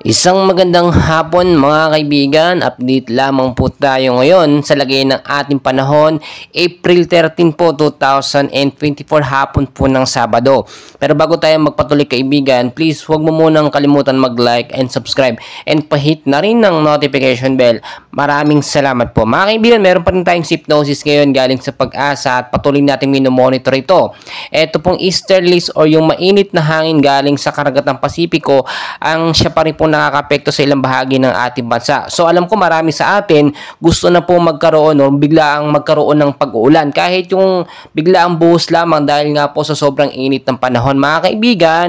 Isang magandang hapon mga kaibigan, update lamang po tayo ngayon sa lagay ng ating panahon, April 13 po 2024 hapon po ng Sabado. Pero bago tayo magpatuloy kaibigan, please huwag mo munang kalimutan mag-like and subscribe and pahit na rin ng notification bell. Maraming salamat po. Mga kaibigan, meron pa rin tayong hypnosis ngayon galing sa Pag-asa at patuloy natin minomonitor ito. Ito pong easterlies or yung mainit na hangin galing sa Karagatang Pasipiko ang siya pa rin po nakakapekto sa ilang bahagi ng ating bansa. So alam ko marami sa atin gusto na po magkaroon o biglaang magkaroon ng pag-uulan kahit yung biglaang buhos lamang dahil nga po sa sobrang init ng panahon. Mga kaibigan,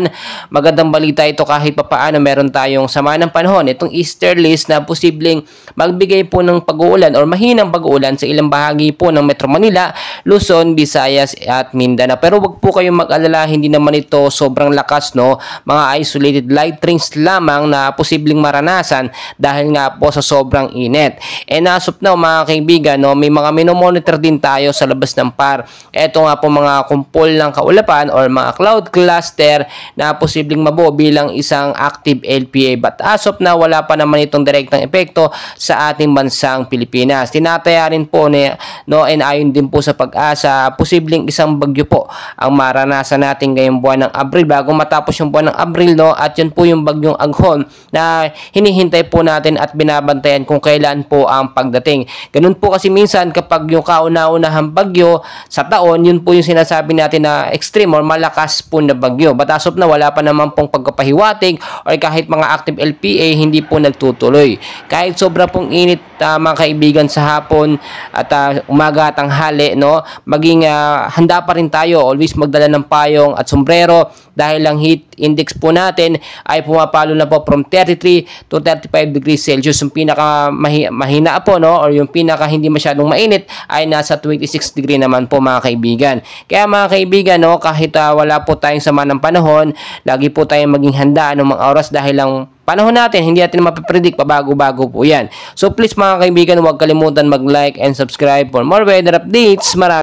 magandang balita ito kahit papaano meron tayong sama ng panahon. Itong easterlies na posibleng magbigay po ng pag-uulan or mahinang pag-uulan sa ilang bahagi po ng Metro Manila, Luzon, Visayas at Mindanao. Pero wag po kayong mag-alala, hindi naman ito sobrang lakas, no? Mga isolated light rains lamang na posibleng maranasan dahil nga po sa sobrang init. And as of now mga kaibigan, no, may mga minomonitor din tayo sa labas ng PAR. Ito nga po mga kumpol ng kaulapan or mga cloud cluster na posibleng mabuo bilang isang active LPA. But as of now, wala pa naman itong direktang epekto sa ating bansang Pilipinas. Tinataya rin po no, and ayon din po sa Pag-asa, posibleng isang bagyo po ang maranasan natin ngayong buwan ng Abril bago matapos yung buwan ng Abril, no, at yun po yung bagyong Aghon na hinihintay po natin at binabantayan kung kailan po ang pagdating. Ganun po kasi minsan kapag yung kauna-unahang bagyo sa taon, yun po yung sinasabi natin na extreme or malakas po na bagyo. But as of na wala pa naman pong pagkapahiwatig or kahit mga active LPA hindi po nagtutuloy. Kahit sobra pong init mga kaibigan sa hapon at umaga at tanghali, no, maging handa pa rin tayo. Always magdala ng payong at sombrero dahil ang heat index po natin ay pumapalo na po from 33 to 35 degrees Celsius. Yung pinaka mahina po, no, or yung pinaka hindi masyadong mainit ay nasa 26 degree naman po mga kaibigan. Kaya mga kaibigan, no, kahit wala po tayong sama ng panahon, lagi po tayong maging handa ng mga oras dahil lang panahon natin, hindi natin mapipredict, pabago-bago po yan. So please mga kaibigan, huwag kalimutan mag-like and subscribe for more weather updates. Maraming